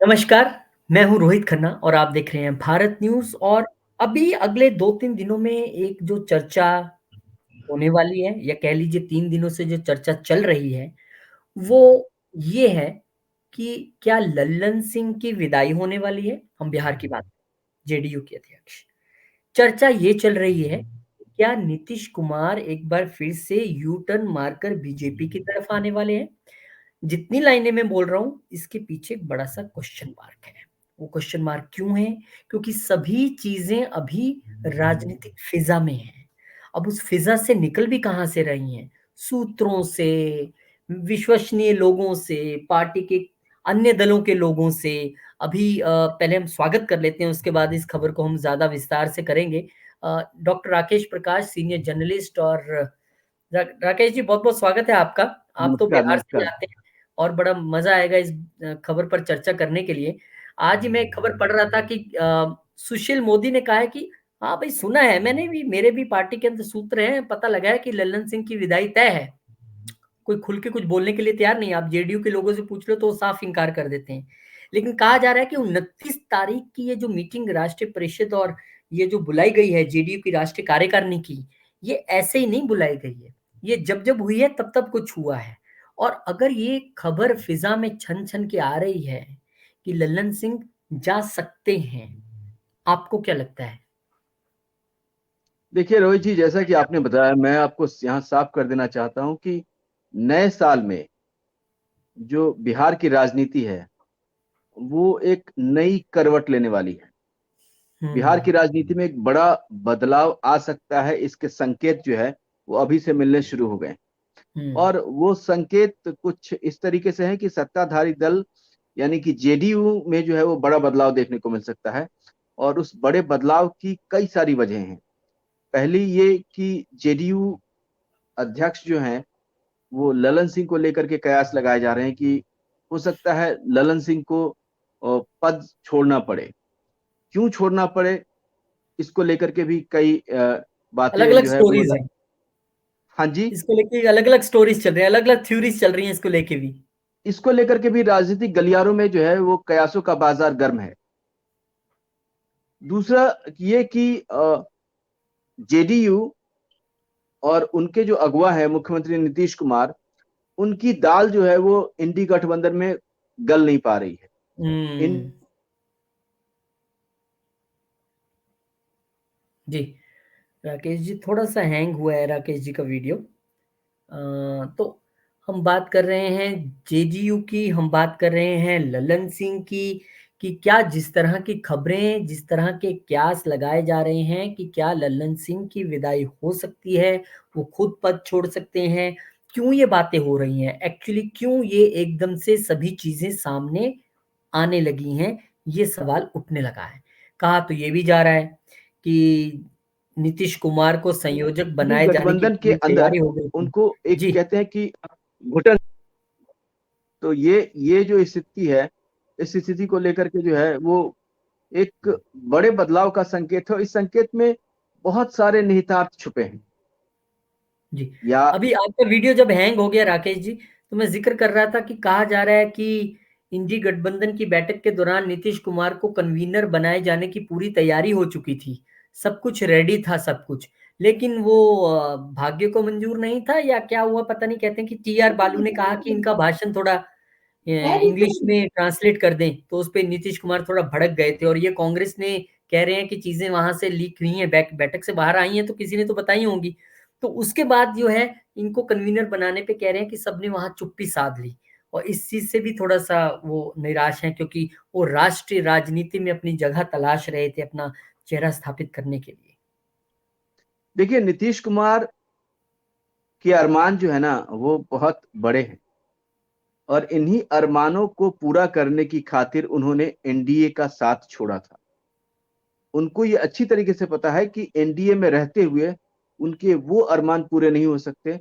नमस्कार, मैं हूँ रोहित खन्ना और आप देख रहे हैं भारत न्यूज़। और अभी अगले 2-3 दिनों में एक जो चर्चा होने वाली है, या कह लीजिए 3 दिनों से जो चर्चा चल रही है, वो ये है कि क्या लल्लन सिंह की विदाई होने वाली है? हम बिहार की बात जेडीयू के अध्यक्ष। चर्चा ये चल रही है, क्या नीतीश कुमार एक बार फिर से यू टर्न मारकर बीजेपी की तरफ आने वाले हैं? जितनी लाइनें मैं बोल रहा हूँ, इसके पीछे एक बड़ा-सा क्वेश्चन मार्क है। वो क्वेश्चन मार्क क्यों है? क्योंकि सभी चीज़ें अभी राजनीतिक फ़िज़ा में हैं। अब उस फ़िज़ा से निकल भी कहाँ से रही हैं? सूत्रों से, विश्वसनीय लोगों से, पार्टी के अन्य दलों के लोगों से। अभी पहले हम स्वागत कर लेते हैं, उसके बाद इस खबर को हम ज़्यादा विस्तार से करेंगे। डॉक्टर राकेश प्रकाश, सीनियर जर्नलिस्ट। और राकेश जी, बहुत-बहुत स्वागत है आपका। आप तो नमस्कार, बिहार से नमस्कार। आते हैं और बड़ा मज़ा आएगा इस खबर पर चर्चा करने के लिए। आज ही मैं एक खबर पढ़ रहा था कि सुशील मोदी ने कहा है कि हाँ भाई, सुना है मैंने भी, मेरे भी पार्टी के अंदर सूत्र हैं, पता लगा है कि लल्लन सिंह की विदाई तय है। कोई खुल के कुछ बोलने के लिए तैयार नहीं है। आप जेडीयू के लोगों से पूछ लो तो वो साफ इनकार कर देते हैं। लेकिन कहा जा रहा है कि 29 तारीख की ये जो मीटिंग राष्ट्रीय परिषद और ये जो बुलाई गई है जेडीयू की राष्ट्रीय कार्यकारिणी की, ये ऐसे ही नहीं बुलाई गई है। ये जब-जब हुई है तब-तब कुछ हुआ है। और अगर ये खबर फिज़ा में छन-छन के आ रही है कि लल्लन सिंह जा सकते हैं, आपको क्या लगता है? देखिए रोहित जी, जैसा कि आपने बताया, मैं आपको यहाँ साफ कर देना चाहता हूँ कि नए साल में जो बिहार की राजनीति है, वो एक नई करवट लेने वाली है। बिहार की हुँ, राजनीति में एक बड़ा बदलाव आ सकता है, इसके संकेत जो है वो अभी से मिलने शुरू हो गए। हुँ, और वो संकेत कुछ इस तरीके से है कि सत्ताधारी दल यानी कि जेडीयू में जो है वो बड़ा बदलाव देखने को मिल सकता है। और उस बड़े बदलाव की कई सारी वजह हैं। पहली ये कि जेडीयू अध्यक्ष जो हैं वो ललन सिंह को लेकर के कयास लगाए जा रहे हैं कि हो सकता है ललन सिंह को पद छोड़ना पड़े। क्यों छोड़ना पड़े, इसको लेकर के भी कई बातें अलग-अलग जो है वो स्टोरीज़ हैं। हाँ जी। इसको लेके अलग-अलग स्टोरीज़ चल रही हैं, अलग-अलग थ्योरीज़ चल रही हैं इसको लेके भी। इसको लेकर के भी राजनीतिक गलियारों में जो है वो कयासों का बाजार गर्म है। दूसरा ये कि जेडीयू और उनके जो अगुवा है मुख्यमंत्री नीतीश कुमार, उनकी दाल जो है वो इंडी गठबंधन में गल नहीं पा रही है। इन हुँ। जी, राकेश जी थोड़ा-सा हैंग हुआ है राकेश जी का वीडियो। तो हम बात कर रहे हैं जेडीयू की, हम बात कर रहे हैं लल्लन सिंह की, कि क्या जिस तरह की खबरें, जिस तरह के कयास लगाए जा रहे हैं कि क्या लल्लन सिंह की विदाई हो सकती है, वो खुद पद छोड़ सकते हैं। क्यों ये बातें हो रही हैं? एक्चुअली क्यों ये एकदम से सभी चीज़ें सामने आने लगी हैं, ये सवाल उठने लगा है। कहा तो ये भी जा रहा है कि नीतीश कुमार को संयोजक इंडी बनाए जाने की गठबंधन के पूरी अंदर तैयारी हो गई थी। उनको एक जी, कहते हैं कि घुटन। तो ये जो स्थिति है, इस स्थिति को लेकर के जो है वो एक बड़े बदलाव का संकेत है। और इस संकेत में बहुत सारे निहितार्थ छुपे हैं। जी। या अभी आपका वीडियो जब हैंग हो गया राकेश जी, तो मैं ज़िक्र कर रहा था कि कहा जा रहा है कि इंडी गठबंधन की बैठक के दौरान नीतीश कुमार को कन्वीनर बनाए जाने की पूरी तैयारी हो चुकी थी। सब कुछ रेडी था सब कुछ। लेकिन वो भाग्य को मंज़ूर नहीं था या क्या हुआ पता नहीं। कहते हैं कि टीआर बालू ने कहा कि इनका भाषण थोड़ा इंग्लिश में ट्रांसलेट कर दें, तो उसपे नीतीश कुमार थोड़ा भड़क गए थे। और ये कांग्रेस ने कह रहे हैं कि चीज़ें वहाँ से लीक हुई हैं, बैठक से बाहर आई हैं, तो किसी ने तो बताई होंगी। तो उसके बाद जो है, इनको कन्वीनर बनाने पे कह रहे हैं कि सबने वहाँ चुप्पी साध ली। और इस चीज़ से भी थोड़ा-सा वो निराश हैं, क्योंकि वो राष्ट्रीय राजनीति में अपनी जगह तलाश रहे थे, अपना चेहरा स्थापित करने के लिए। देखिए, नीतीश कुमार के अरमान जो है ना वो बहुत बड़े हैं। और इन्हीं अरमानों को पूरा करने की खातिर उन्होंने एनडीए का साथ छोड़ा था। उनको ये अच्छी तरीके से पता है कि एनडीए में रहते हुए उनके वो अरमान पूरे नहीं हो सकते,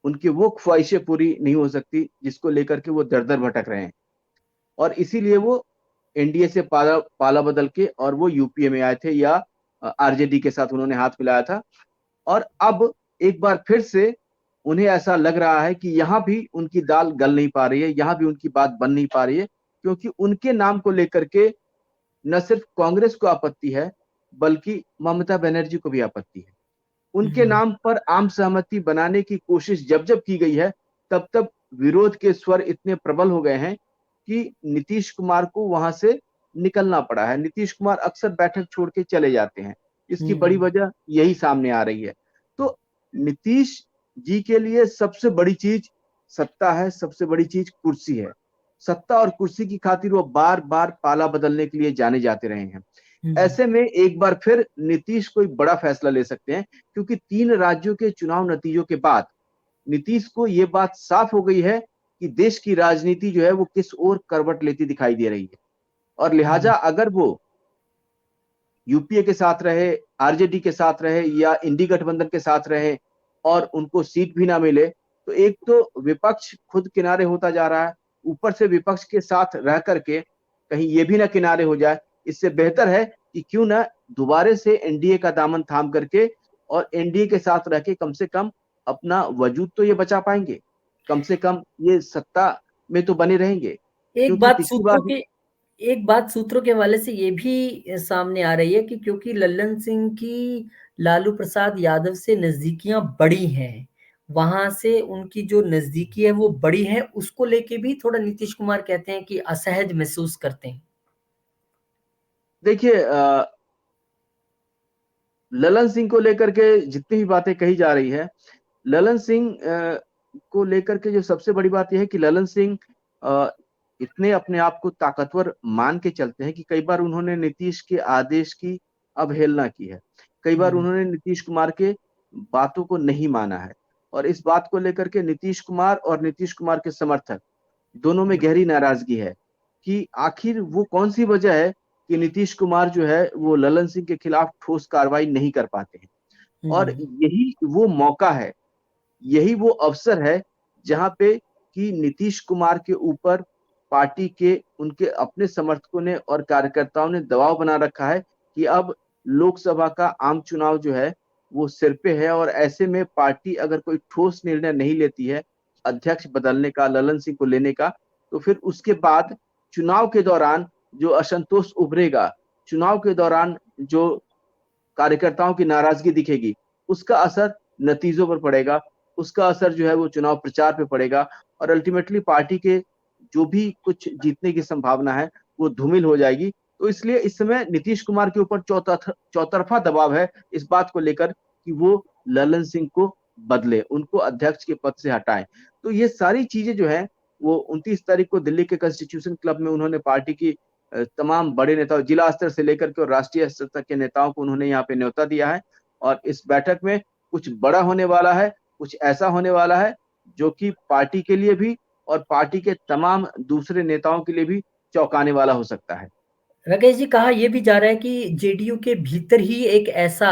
उनकी वो ख्वाहिशें पूरी नहीं हो सकती जिसको लेकर के वो दर दर भटक रहे हैं। और इसीलिए वो एनडीए से पाला पाला बदल के और वो यूपीए में आए थे, या आरजेडी के साथ उन्होंने हाथ मिलाया था। और अब एक बार फिर से उन्हें ऐसा लग रहा है कि यहाँ भी उनकी दाल गल नहीं पा रही है, यहाँ भी उनकी बात बन नहीं पा रही है। क्योंकि उनके नाम को लेकर के न सिर्फ कांग्रेस को आपत्ति है, बल्कि ममता बनर्जी को भी आपत्ति है। उनके हुँ, नाम पर आम सहमति बनाने की कोशिश जब जब की गई है, तब तब विरोध के स्वर इतने प्रबल हो गए हैं कि नीतीश कुमार को वहां से निकलना पड़ा है। नीतीश कुमार अक्सर बैठक छोड़ के चले जाते हैं। इसकी बड़ी हुँ, वजह यही सामने आ रही है। तो नीतीश जी के लिए सबसे बड़ी चीज सत्ता है, सबसे बड़ी चीज कुर्सी है। सत्ता और कुर्सी की खातिर वो बार बार पाला बदलने के लिए जाने जाते रहे हैं। हुँ, ऐसे में एक बार फिर नीतीश कोई बड़ा फैसला ले सकते हैं, क्योंकि 3 राज्यों के चुनाव नतीजों के बाद नीतीश को यह बात साफ हो गई है कि देश की राजनीति जो है वो किस ओर करवट लेती दिखाई दे रही है। और लिहाजा हुँ, अगर वो यूपीए के साथ रहे, आरजेडी के साथ रहे या इंडी गठबंधन के साथ रहे और उनको सीट भी ना मिले, तो एक तो विपक्ष खुद किनारे होता जा रहा है, ऊपर से विपक्ष के साथ रह करके कहीं ये भी ना किनारे हो जाए। इससे बेहतर है कि क्यों ना दोबारा से एनडीए का दामन थाम करके और एनडीए के साथ रह के कम से कम अपना वजूद तो ये बचा पाएंगे, कम से कम ये सत्ता में तो बने रहेंगे। एक क्योंकि बात पिछली बार सूत्रों के एक बात सूत्रों के हवाले से ये भी सामने आ रही है कि क्योंकि लल्लन सिंह की लालू प्रसाद यादव से नज़दीकियाँ बड़ी हैं, वहाँ से उनकी जो नज़दीकी है वो बड़ी है, उसको लेके भी थोड़ा नीतीश कुमार कहते हैं कि असहज महसूस करते हैं। देखिए ललन सिंह को लेकर के जितनी भी बातें कही जा रही है, ललन सिंह को लेकर के जो सबसे बड़ी बात यह है कि ललन सिंह अ, इतने अपने आप को ताकतवर मान के चलते हैं कि कई बार उन्होंने नीतीश के आदेश की अवहेलना की है। कई बार हुँ, उन्होंने नीतीश कुमार के बातों को नहीं माना है। और इस बात को लेकर के नीतीश कुमार और नीतीश कुमार के समर्थक दोनों में गहरी नाराजगी है कि आखिर वो कौन सी वजह है कि नीतीश कुमार जो है वो ललन सिंह के खिलाफ ठोस कार्रवाई नहीं कर पाते हैं। और हुँ, यही वो मौका है, यही वो अवसर है जहां पे कि नीतीश कुमार के ऊपर पार्टी के उनके अपने समर्थकों ने और कार्यकर्ताओं ने दबाव बना रखा है कि अब लोकसभा का आम चुनाव जो है वो सिर पे है। और ऐसे में पार्टी अगर कोई ठोस निर्णय नहीं लेती है अध्यक्ष बदलने का, ललन सिंह को लेने का, तो फिर उसके बाद चुनाव के दौरान जो असंतोष उभरेगा, चुनाव के दौरान जो कार्यकर्ताओं की नाराजगी दिखेगी, उसका असर नतीजों पर पड़ेगा, उसका असर जो है वो चुनाव प्रचार पे पड़ेगा और अल्टीमेटली पार्टी के जो भी कुछ जीतने की संभावना है वो धूमिल हो जाएगी। तो इसलिए इस समय नीतीश कुमार के ऊपर चौतरफा दबाव है इस बात को लेकर कि वो ललन सिंह को बदले, उनको अध्यक्ष के पद से हटाएं। तो ये सारी चीजें जो है वो 29 तारीख को दिल्ली के कॉन्स्टिट्यूशन क्लब में उन्होंने पार्टी की तमाम बड़े नेताओं, जिला स्तर से लेकर के और राष्ट्रीय स्तर तक के नेताओं को उन्होंने यहाँ पे न्योता दिया है। और इस बैठक में कुछ बड़ा होने वाला है, कुछ ऐसा होने वाला है जो कि पार्टी के लिए भी और पार्टी के तमाम दूसरे नेताओं के लिए भी चौंकाने वाला हो सकता है। राकेश जी कहा ये भी जा रहा है कि जेडीयू के भीतर ही एक ऐसा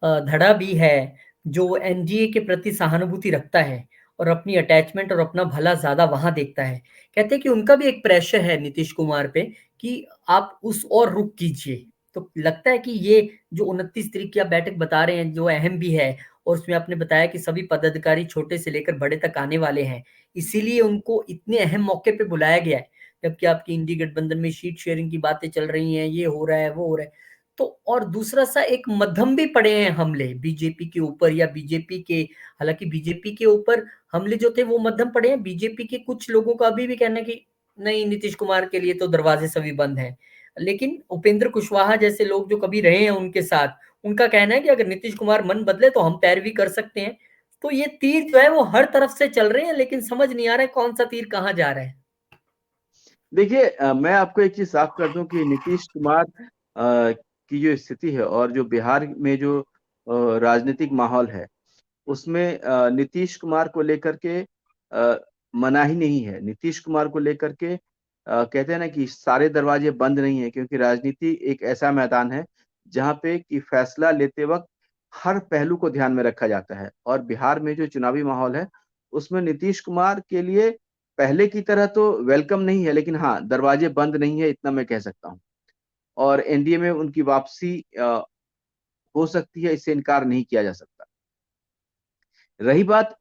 धड़ा भी है जो एनडीए के प्रति सहानुभूति रखता है और अपनी अटैचमेंट और अपना भला ज़्यादा वहाँ देखता है। कहते हैं कि उनका भी एक प्रेशर है नीतीश कुमार पे कि आप उस ओर रुख कीजिए। तो लगता है कि ये जो 29 तारीख की आप बैठक बता रहे हैं जो अहम भी है और उसमें आपने बताया कि सभी पदाधिकारी छोटे से लेकर बड़े तक आने वाले हैं। इसीलिए उनको इतने अहम मौके पे बुलाया गया है। जबकि आपकी इंडी गठबंधन में सीट शेयरिंग की बातें चल रही हैं, ये हो रहा है, वो हो रहा है। तो और दूसरा सा एक मध्यम भी पड़े हैं हमले बीजेपी के ऊपर या बीजेपी के हालाँकि बीजेपी के ऊपर हमले जो थे वो मध्यम पड़े हैं। बीजेपी के कुछ लोगों का अभी भी कहना है कि नहीं नीतीश कुमार के लिए तो दरवाज़े सभी बंद हैं। लेकिन उपेंद्र कुशवाहा जैसे लोग जो कभी रहे हैं उनके साथ, उनका कहना है कि अगर नीतीश कुमार मन बदले तो हम पैरवी कर सकते हैं। तो ये तीर जो है वो हर तरफ से चल रहे हैं लेकिन समझ नहीं आ रहा है कौन-सा तीर कहाँ जा रहा है। देखिए मैं आपको एक चीज साफ कर दूं कि नीतीश कुमार की जो स्थिति है और जो बिहार में जो राजनीतिक माहौल है उसमें नीतीश कुमार को लेकर के मनाही नहीं है। नीतीश कुमार को लेकर के कहते हैं ना कि सारे दरवाजे बंद नहीं है, क्योंकि राजनीति एक ऐसा मैदान है जहाँ पे कि फैसला लेते वक्त हर पहलू को ध्यान में रखा जाता है। और बिहार में जो चुनावी माहौल है उसमें नीतीश कुमार के लिए पहले की तरह तो वेलकम नहीं है, लेकिन हाँ दरवाजे बंद नहीं है इतना मैं कह सकता हूँ। और एनडीए में उनकी वापसी हो सकती है, इससे इनकार नहीं किया जा सकता। रही बात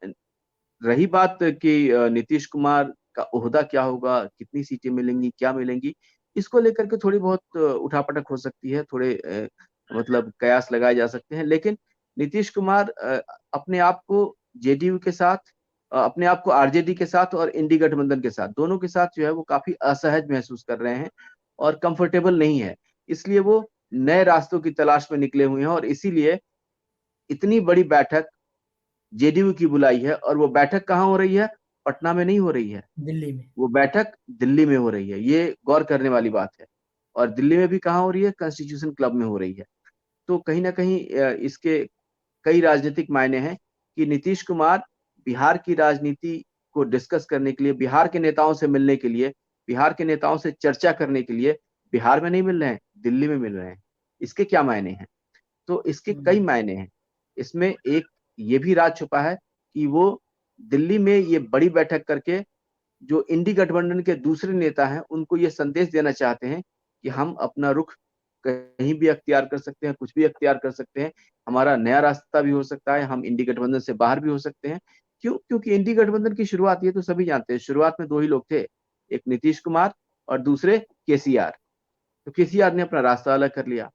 रही बात कि नीतीश कुमार का ओहदा क्या होगा, कितनी सीटें मिलेंगी, क्या मिलेंगी, इसको लेकर के थोड़ी बहुत उठापटक हो सकती है, थोड़े मतलब कयास लगाए जा सकते हैं। लेकिन नीतीश कुमार अपने आप को जेडीयू के साथ, अपने आप को आरजेडी के साथ और इंडी गठबंधन के साथ, दोनों के साथ जो है वो काफी असहज महसूस कर रहे हैं और कंफर्टेबल नहीं है। इसलिए वो नए रास्तों की तलाश में निकले हुए हैं और इसीलिए इतनी बड़ी बैठक जेडीयू की बुलाई है। और वो बैठक कहाँ हो रही है? पटना में नहीं हो रही है, दिल्ली में। वो बैठक दिल्ली में हो रही है। ये गौर करने वाली बात है। और दिल्ली में भी कहाँ हो रही है? कॉन्स्टिट्यूशन क्लब में हो रही है। तो कहीं ना कहीं इसके कई राजनीतिक मायने हैं कि नीतीश कुमार बिहार की राजनीति को डिस्कस करने के लिए, बिहार के नेताओं से मिलने के लिए, बिहार के नेताओं से चर्चा करने के लिए बिहार में नहीं मिल रहे हैं, दिल्ली में मिल रहे हैं। इसके क्या मायने हैं? तो इसके कई हम्म, मायने हैं। इसमें एक ये भी राज छुपा है कि वो दिल्ली में ये बड़ी बैठक करके जो इंडी गठबंधन के दूसरे नेता हैं उनको ये संदेश देना चाहते हैं कि हम अपना रुख कहीं भी अख्तियार कर सकते हैं, कुछ भी अख्तियार कर सकते हैं, हमारा नया रास्ता भी हो सकता है, हम इंडी गठबंधन से बाहर भी हो सकते हैं। क्यों? क्योंकि इंडी गठबंधन की शुरुआत, ये तो सभी जानते हैं, शुरुआत में दो ही लोग थे, एक नीतीश कुमार और दूसरे केसीआर। तो केसीआर ने अपना रास्ता अलग कर लिया।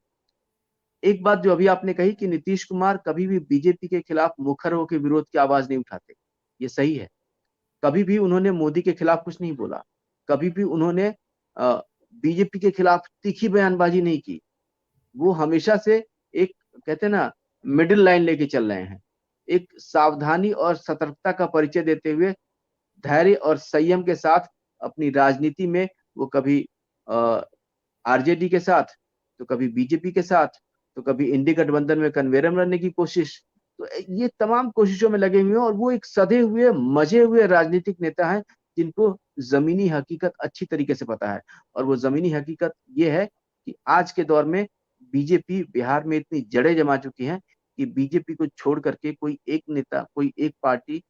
एक बात जो अभी आपने कही कि नीतीश कुमार कभी भी बीजेपी के खिलाफ मुखर होकर विरोध की आवाज नहीं उठाते, ये सही है। कभी भी उन्होंने मोदी के खिलाफ कुछ नहीं बोला, कभी भी उन्होंने बीजेपी के खिलाफ तीखी बयानबाजी नहीं की। वो हमेशा से एक, कहते हैं ना, मिडिल लाइन लेके चल रहे हैं। एक सावधानी और सतर्कता का परिचय देते हुए धैर्य और संयम के साथ अपनी राजनीति में वो कभी आरजेडी के साथ, तो कभी बीजेपी के साथ, तो कभी इंडी गठबंधन में कन्वेरम करने की कोशिश। तो ये तमाम कोशिशों में लगे हुए हैं और वो एक सधे हुए, मजे हुए राजनीतिक नेता हैं जिनको जमीनी हकीकत अच्छी तरीके से पता है। और वो जमीनी हकीकत ये है कि आज के दौर में बीजेपी बिहार में इतनी जड़ें जमा चुकी हैं कि बीजेपी को छोड़ करके कोई एक नेता, कोई एक पार्टी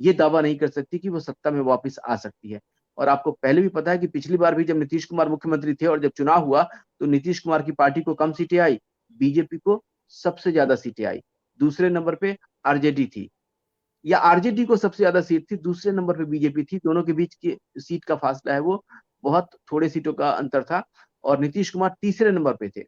ये दावा नहीं कर सकती कि वो सत्ता में वापस आ सकती है। और आपको पहले भी पता है कि पिछली बार भी जब नीतीश कुमार मुख्यमंत्री थे और जब चुनाव हुआ तो नीतीश कुमार की पार्टी को कम सीटें आई, बीजेपी को सबसे ज्यादा सीटें आई। दूसरे नंबर पे आरजेडी थी, या आरजेडी को सबसे ज्यादा सीट थी, दूसरे नंबर पे बीजेपी थी। दोनों के बीच की सीट का फासला है वो बहुत थोड़े सीटों का अंतर था। और नीतीश कुमार तीसरे नंबर पे थे।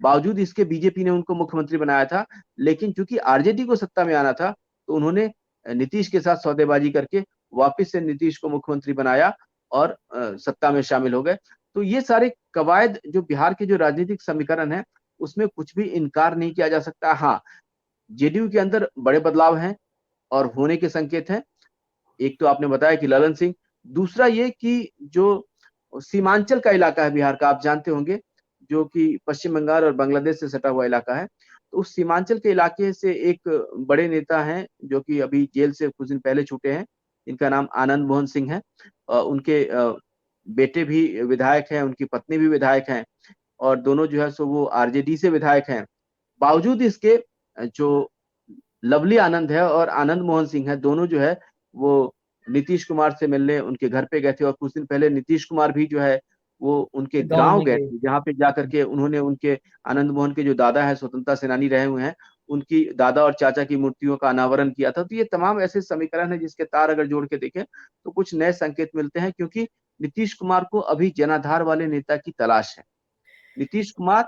बावजूद इसके बीजेपी ने उनको मुख्यमंत्री बनाया था। लेकिन चूंकि आरजेडी को सत्ता में आना था तो उन्होंने नीतीश के साथ सौदेबाजी करके वापस से नीतीश को मुख्यमंत्री बनाया और सत्ता में शामिल हो गए। तो ये सारे कवायद जो बिहार के जो राजनीतिक समीकरण है उसमें कुछ भी इनकार नहीं किया जा सकता। हाँ, जेडीयू के अंदर बड़े बदलाव हैं और होने के संकेत हैं। एक तो आपने बताया कि ललन सिंह, दूसरा ये कि जो सीमांचल का इलाका है बिहार का, आप जानते होंगे, जो कि पश्चिम बंगाल और बांग्लादेश से सटा हुआ इलाका है। तो उस सीमांचल के इलाके से एक बड़े नेता हैं जो कि अभी जेल से कुछ दिन पहले छूटे हैं, इनका नाम आनंद मोहन सिंह है। उनके बेटे भी विधायक हैं, उनकी पत्नी भी विधायक हैं और दोनों जो है सो वो आरजेडी से विधायक हैं। बावजूद इसके जो लवली आनंद है और आनंद मोहन सिंह है, दोनों जो है वो नीतीश कुमार से मिलने उनके घर पे गए थे। और कुछ दिन पहले नीतीश कुमार भी जो है वो उनके गांव गांव में गए गए। थे, जहाँ पे जाकर के उन्होंने उनके, आनंद मोहन के जो दादा है, स्वतंत्रता सेनानी रहे हुए हैं, उनकी दादा और चाचा की मूर्तियों का अनावरण किया था। तो ये तमाम ऐसे समीकरण है जिसके तार अगर जोड़ के देखें तो कुछ नए संकेत मिलते हैं, क्योंकि नीतीश कुमार को अभी जनाधार वाले नेता की तलाश है। नीतीश कुमार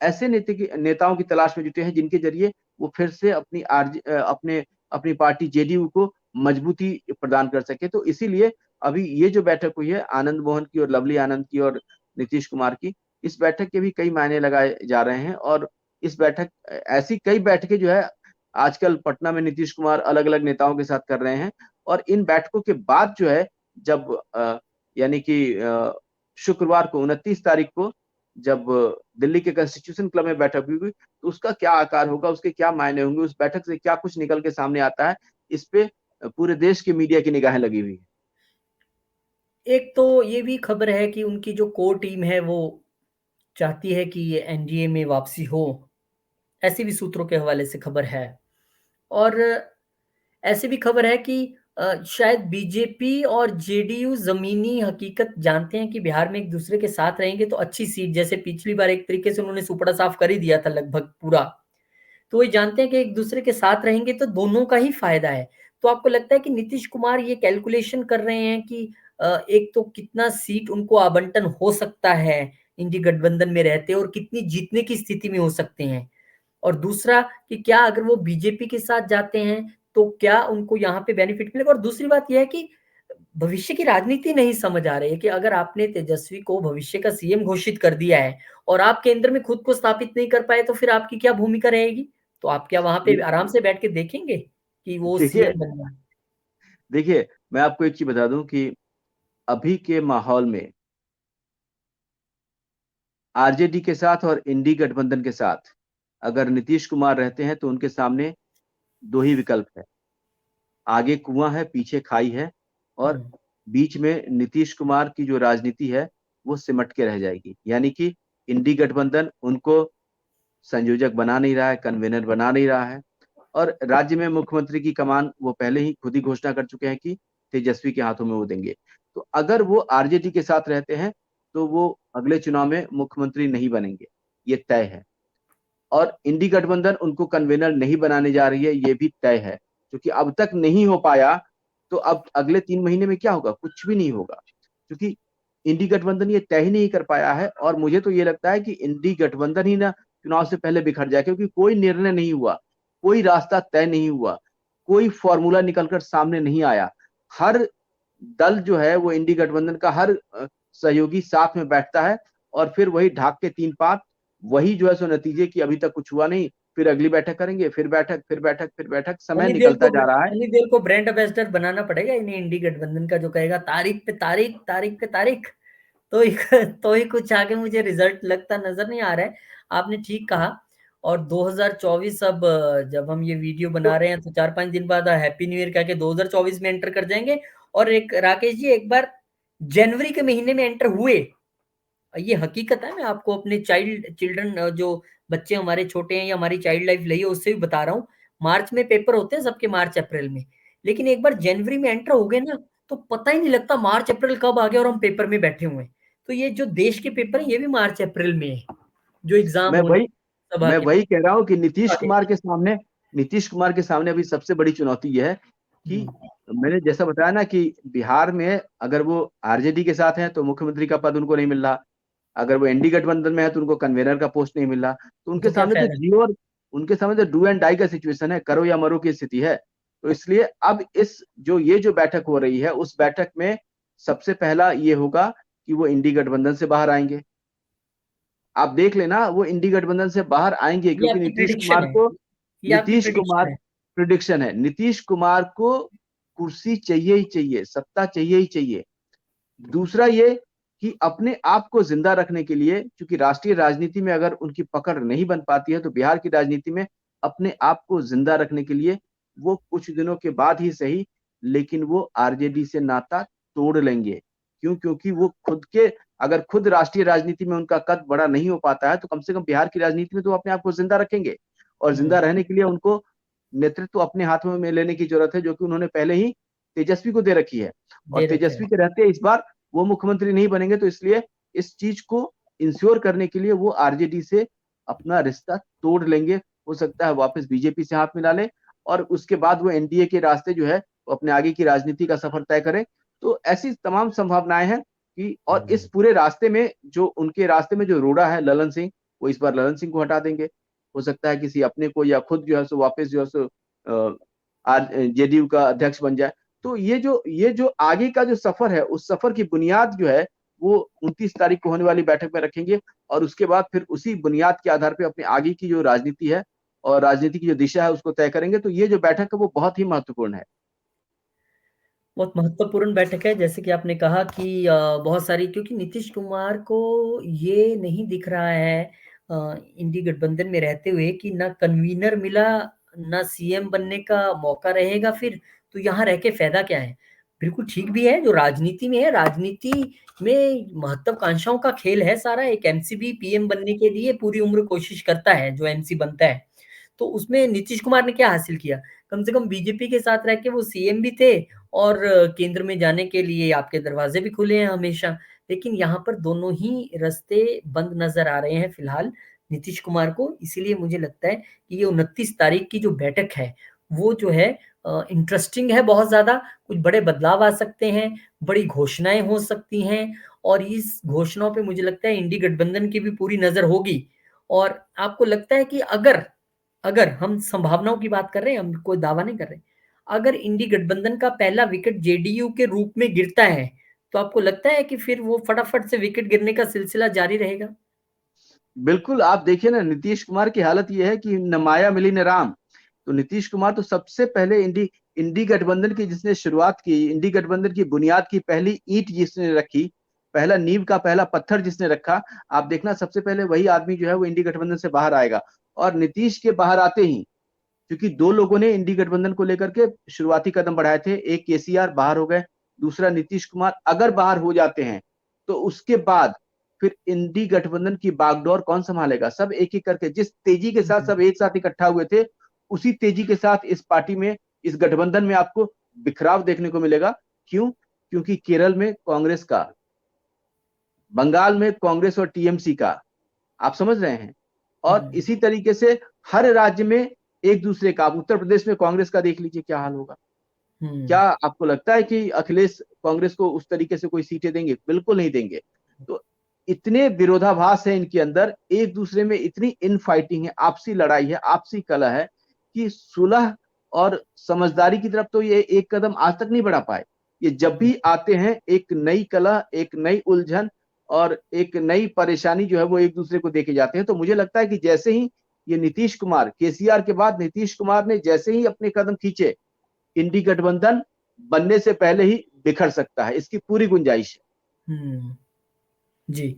ऐसे नेताओं की तलाश में जुटे हैं जिनके जरिए वो फिर से अपनी पार्टी जेडीयू को मजबूती प्रदान कर सके। तो इसीलिए अभी ये जो बैठक हुई है आनंद मोहन की और लवली आनंद की और नीतीश कुमार की, इस बैठक के भी कई मायने लगाए जा रहे हैं। और इस बैठक, ऐसी कई बैठकें जो है आजकल पटना में नीतीश कुमार अलग अलग नेताओं के साथ कर रहे हैं। और इन बैठकों के बाद जो है, जब यानी कि शुक्रवार को 29 तारीख को जब दिल्ली के कॉन्स्टिट्यूशन क्लब में बैठक हुई तो उसका क्या आकार होगा, उसके क्या मायने होंगे, उस बैठक से क्या कुछ निकल के सामने आता है, इस पे पूरे देश की मीडिया की निगाहें लगी हुई है। एक तो ये भी खबर है कि उनकी जो कोर टीम है वो चाहती है कि ये एनडीए में वापसी हो, ऐसी भी सूत्रों के हवाले से खबर है। और ऐसी भी खबर है कि शायद बीजेपी और जेडीयू जमीनी हकीकत जानते हैं कि बिहार में एक दूसरे के साथ रहेंगे तो अच्छी सीट, जैसे पिछली बार एक तरीके से उन्होंने सुपड़ा साफ कर ही दिया था लगभग पूरा। तो ये जानते हैं कि एक दूसरे के साथ रहेंगे तो दोनों का ही फायदा है। तो आपको लगता है कि नीतीश कुमार ये कैलकुलेशन कर रहे हैं कि एक तो कितना सीट उनको आवंटन हो सकता है इंडी गठबंधन में रहते, और कितनी जीतने की स्थिति में हो सकते हैं, और दूसरा कि क्या अगर वो बीजेपी के साथ जाते हैं तो क्या उनको यहाँ पे बेनिफिट मिलेगा। और दूसरी बात यह है कि भविष्य की राजनीति नहीं समझ आ रही है कि अगर आपने तेजस्वी को भविष्य का सीएम घोषित कर दिया है और आप केंद्र में खुद को स्थापित नहीं कर पाए, तो फिर आपकी क्या भूमिका रहेगी। तो आप क्या वहां पे आराम से बैठ के देखेंगे कि वो देखिए सीएम बन जाए। देखिए मैं आपको एक चीज बता दूं कि अभी के माहौल में आरजेडी के साथ और इंडी गठबंधन के साथ अगर नीतीश कुमार रहते हैं तो उनके सामने दो ही विकल्प है। आगे कुआं है, पीछे खाई है, और हम्म। बीच में नीतीश कुमार की जो राजनीति है वो सिमट के रह जाएगी। यानी कि इंडी गठबंधन उनको संयोजक बना नहीं रहा है, कन्वेनर बना नहीं रहा है, और राज्य में मुख्यमंत्री की कमान वो पहले ही खुद ही घोषणा कर चुके हैं कि तेजस्वी के हाथों में वो देंगे। तो अगर वो आरजेडी के साथ रहते हैं तो वो अगले चुनाव में मुख्यमंत्री नहीं बनेंगे, ये तय है। और इंडी गठबंधन उनको कन्वेनर नहीं बनाने जा रही है, ये भी तय है। क्योंकि अब तक नहीं हो पाया, तो अब अगले 3 महीने में क्या होगा? कुछ भी नहीं होगा, क्योंकि इंडी गठबंधन ये तय ही नहीं कर पाया है। और मुझे तो ये लगता है कि इंडी गठबंधन ही ना चुनाव से पहले बिखर जाए, क्योंकि कोई निर्णय नहीं हुआ, कोई रास्ता तय नहीं हुआ, कोई फॉर्मूला निकलकर सामने नहीं आया। हर दल जो है वो इंडी गठबंधन का हर सहयोगी साथ में बैठता है, और फिर वही ढाक के तीन पात, वही जो है सो नतीजे की अभी तक कुछ हुआ नहीं, फिर अगली बैठक करेंगे, फिर बैठक, फिर बैठक, फिर बैठक, समय निकलता जा रहा है। सनी देओल को ब्रांड एम्बेसडर बनाना पड़ेगा इन्हें इंडी गठबंधन का, जो कहेगा तारीख पे तारीख, तारीख पे तारीख, तो ही तो ही कुछ आगे मुझे रिजल्ट लगता नजर नहीं आ रहा है। आपने ठीक कहा। और 2024 अब जब हम ये वीडियो बना तो रहे हैं तो 4-5 दिन बाद हैप्पी न्यू ईयर कह के 2024 में एंटर कर जाएंगे। और एक राकेश जी, एक बार जनवरी के महीने में एंटर हुए, ये हकीकत है। मैं आपको अपने चिल्ड्रन जो बच्चे हमारे छोटे हैं या हमारी चाइल्ड लाइफ रही है उससे भी बता रहा हूँ। मार्च में पेपर होते हैं सबके, मार्च अप्रैल में, लेकिन एक बार जनवरी में एंटर हो गए ना तो पता ही नहीं लगता मार्च अप्रैल कब आ गया और हम पेपर में बैठे हुए हैं। तो ये जो देश के पेपर है ये भी मार्च अप्रैल में है, जो एग्जाम मैं होने वही सभा मैं के। वही कह रहा हूँ कि आगे। नीतीश कुमार के सामने अभी सबसे बड़ी चुनौती यह है कि हम्म। मैंने जैसा बताया ना कि बिहार में अगर वो आरजेडी के साथ हैं तो मुख्यमंत्री का पद उनको नहीं मिल रहा। अगर वो एनडी गठबंधन में है तो उनको कन्वेनर का पोस्ट नहीं मिल रहा। तो तो क्या फायदा। उनके सामने तो डू एंड डाई का सिचुएशन है, करो या मरो की स्थिति है। तो इसलिए अब ये जो बैठक हो रही है, उस बैठक में सबसे पहला ये होगा कि वो इंडी गठबंधन से बाहर आएंगे। आप देख लेना, वो इंडी गठबंधन से बाहर आएंगे, ये क्योंकि आपकी प्रिडिक्शन है, ये आपकी नीतीश कुमार प्रिडिक्शन है। प्रिडिक्शन है, नीतीश कुमार को कुर्सी चाहिए ही चाहिए, सत्ता चाहिए ही चाहिए। दूसरा ये कि अपने आप को जिंदा रखने के लिए, क्योंकि राष्ट्रीय राजनीति में अगर उनकी पकड़ नहीं बन पाती है तो बिहार की राजनीति में अपने आप को जिंदा रखने के लिए वो कुछ दिनों के बाद ही सही, लेकिन वो आरजेडी से नाता तोड़ लेंगे। क्यों? क्योंकि वो अगर खुद राष्ट्रीय राजनीति में उनका कद बड़ा नहीं हो पाता है तो कम से कम बिहार की राजनीति में तो अपने आप को जिंदा रखेंगे। और जिंदा हम्म। रहने के लिए उनको नेतृत्व अपने हाथों में लेने की जरूरत है, जो कि उन्होंने पहले ही तेजस्वी को दे रखी है। और दे रखे तेजस्वी हैं। के रहते इस बार वो मुख्यमंत्री नहीं बनेंगे, तो इसलिए इस चीज को इंश्योर करने के लिए वो आरजेडी से अपना रिश्ता तोड़ लेंगे। हो सकता है वापस बीजेपी से हाथ मिला ले, और उसके बाद वो एनडीए के रास्ते जो है वो अपने आगे की राजनीति का सफर तय करें। तो ऐसी तमाम संभावनाएं हैं कि, और इस पूरे रास्ते में जो उनके रास्ते में जो रोड़ा है ललन सिंह, वो इस बार ललन सिंह को हटा देंगे। हो सकता है किसी अपने को, या खुद जो है सो वापस जो है सो जेडीयू का अध्यक्ष बन जाए। तो ये जो आगे का जो सफर है, उस सफर की बुनियाद जो है वो 29 तारीख को होने वाली बैठक में रखेंगे। और उसके बाद फिर उसी बुनियाद के आधार पर अपने आगे की जो राजनीति है और राजनीति की जो दिशा है उसको तय करेंगे। तो ये जो बैठक है वो बहुत ही महत्वपूर्ण है। बहुत महत्वपूर्ण बैठक है, जैसे कि आपने कहा कि बहुत सारी, क्योंकि नीतीश कुमार को ये नहीं दिख रहा है इंडी गठबंधन में रहते हुए कि ना कन्वीनर मिला, ना सीएम बनने का मौका रहेगा फिर, तो यहाँ रह के फायदा क्या है। बिल्कुल ठीक भी है, जो राजनीति में है, राजनीति में महत्वाकांक्षाओं का खेल है सारा। एक एमसी भी पीएम बनने के लिए पूरी उम्र कोशिश करता है जो एमसी बनता है। तो उसमें नीतीश कुमार ने क्या हासिल किया, कम से कम बीजेपी के साथ रह के वो सीएम भी थे, और केंद्र में जाने के लिए आपके दरवाजे भी खुले हैं हमेशा। लेकिन यहाँ पर दोनों ही रास्ते बंद नजर आ रहे हैं फिलहाल नीतीश कुमार को। इसीलिए मुझे लगता है कि ये 29 तारीख की जो बैठक है वो जो है इंटरेस्टिंग है बहुत ज़्यादा, कुछ बड़े बदलाव आ सकते हैं, बड़ी घोषणाएँ हो सकती हैं और इस घोषणाओं पे मुझे लगता है इंडी गठबंधन की भी पूरी नज़र होगी। और आपको लगता है कि अगर अगर हम संभावनाओं की बात कर रहे हैं, हम कोई दावा नहीं कर रहे। अगर इंडी गठबंधन का पहला विकेट जेडीयू के रूप में गिरता है, तो आपको लगता है कि फिर वो फटाफट से विकेट गिरने का सिलसिला जारी रहेगा? बिल्कुल, आप देखिए ना, नीतीश कुमार की हालत ये है कि न माया मिली न राम। तो नीतीश कुमार तो सबसे पहले इंडी इंडी गठबंधन की जिसने शुरुआत की, इंडी गठबंधन की बुनियाद की पहली ईंट जिसने रखी, पहला नींव का पहला पत्थर जिसने रखा, आप देखना सबसे पहले वही आदमी जो है वो इंडी गठबंधन से बाहर आएगा। और नीतीश के बाहर आते ही, क्योंकि दो लोगों ने इंडी गठबंधन को लेकर के शुरुआती कदम बढ़ाए थे, एक केसीआर बाहर हो गए, दूसरा नीतीश कुमार अगर बाहर हो जाते हैं तो उसके बाद फिर इंडी गठबंधन की बागडोर कौन संभालेगा? सब एक एक करके, जिस तेजी के साथ सब एक साथ इकट्ठा हुए थे, उसी तेजी के साथ इस पार्टी में, इस गठबंधन में आपको बिखराव देखने को मिलेगा। क्यों? क्योंकि केरल में कांग्रेस का, बंगाल में कांग्रेस और टीएमसी का, आप समझ रहे हैं। और हुँ, इसी तरीके से हर राज्य में एक दूसरे का, उत्तर प्रदेश में कांग्रेस का देख लीजिए क्या हाल होगा। क्या हुँ, आपको लगता है कि अखिलेश कांग्रेस को उस तरीके से कोई सीटें देंगे? बिल्कुल नहीं देंगे। तो इतने विरोधाभास है इनके अंदर, एक दूसरे में इतनी इन फाइटिंग है, आपसी लड़ाई है, आपसी कलह है कि सुलह और समझदारी की तरफ तो ये एक कदम आज तक नहीं बढ़ा पाए। ये जब हुँ, भी आते हैं एक नई कलह, एक नई उलझन और एक नई परेशानी जो है वो एक दूसरे को देके जाते हैं। तो मुझे लगता है कि जैसे ही ये नीतीश कुमार, केसीआर के बाद नीतीश कुमार ने जैसे ही अपने कदम खींचे, इंडी गठबंधन बनने से पहले ही बिखर सकता है, इसकी पूरी गुंजाइश है। हुँ, जी।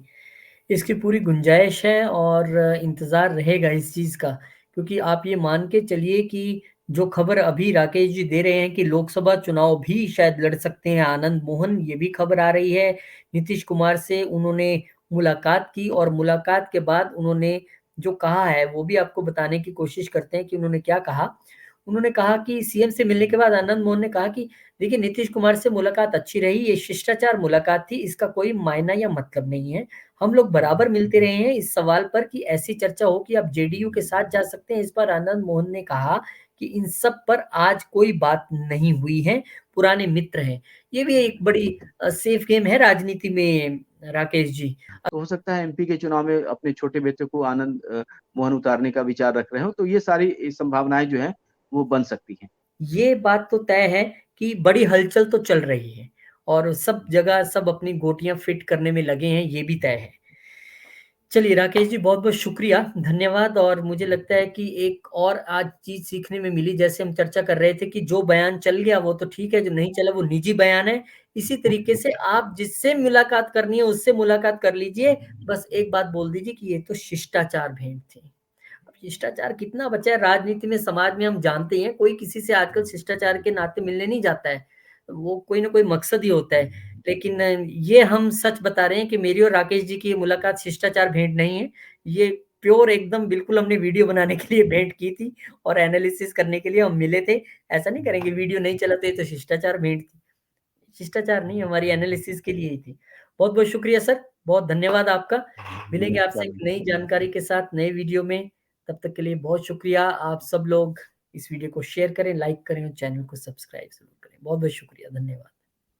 इसकी पूरी गुंजाइश है और इंतज़ार रहेगा इस चीज़ का, क्योंकि आप ये मान के चलिए कि जो खबर अभी राकेश जी दे रहे हैं कि लोकसभा चुनाव भी शायद लड़ सकते हैं आनंद मोहन, ये भी खबर आ रही है। नीतीश कुमार से उन्होंने मुलाकात की और मुलाकात के बाद उन्होंने जो कहा है, वो भी आपको बताने की कोशिश करते हैं कि उन्होंने क्या कहा। उन्होंने कहा कि सीएम से मिलने के बाद आनंद मोहन ने कहा कि देखिए नीतीश कुमार से मुलाकात अच्छी रही, ये शिष्टाचार मुलाकात थी, इसका कोई मायना या मतलब नहीं है। हम लोग बराबर मिलते रहे हैं इस सवाल पर कि ऐसी चर्चा हो कि आप जेडीयू के साथ जा सकते हैं। इस पर आनंद मोहन ने कहा कि इन सब पर आज कोई बात नहीं हुई है, पुराने मित्र हैं। ये भी एक बड़ी सेफ गेम है राजनीति में राकेश जी। तो हो सकता है एमपी के चुनाव में अपने छोटे बेटे को आनंद मोहन उतारने का विचार रख रहे हो, तो ये सारी संभावनाएं जो है वो बन सकती हैं। ये बात तो तय है कि बड़ी हलचल तो चल रही है और सब जगह सब अपनी गोटियाँ फिट करने में लगे हैं, ये भी तय है। चलिए राकेश जी बहुत-बहुत शुक्रिया, धन्यवाद और मुझे लगता है कि एक और आज चीज़ सीखने में मिली जैसे हम चर्चा कर रहे थे कि जो बयान चल गया वो तो ठीक है, जो नहीं चला वो निजी बयान है। इसी तरीके से आप जिससे मुलाकात करनी है उससे मुलाकात कर लीजिए, बस एक बात बोल दीजिए कि ये तो शिष्टाचार भेंट थी। अब शिष्टाचार कितना बचा है राजनीति में, समाज में हम जानते हैं, कोई किसी से आजकल शिष्टाचार के नाते मिलने नहीं जाता है। वो कोई ना कोई मकसद ही होता है। लेकिन ये हम सच बता रहे हैं कि मेरी और राकेश जी की ये मुलाकात शिष्टाचार भेंट नहीं है। ये प्योर एकदम बिल्कुल हमने वीडियो बनाने के लिए भेंट की थी और एनालिसिस करने के लिए हम मिले थे। ऐसा नहीं करेंगे वीडियो नहीं चला तो ये तो शिष्टाचार भेंट थी। शिष्टाचार नहीं हमारी एनालिसिस के लिए ही थी। बहुत-बहुत शुक्रिया सर, बहुत धन्यवाद आपका। मिलेंगे आपसे नमस्कार, एक नई नमस्कार। जानकारी के साथ नए वीडियो में। तब तक के लिए बहुत शुक्रिया। आप सब लोग इस वीडियो को शेयर करें, लाइक करें और चैनल को सब्सक्राइब ज़रूर करें। बहुत-बहुत शुक्रिया, धन्यवाद।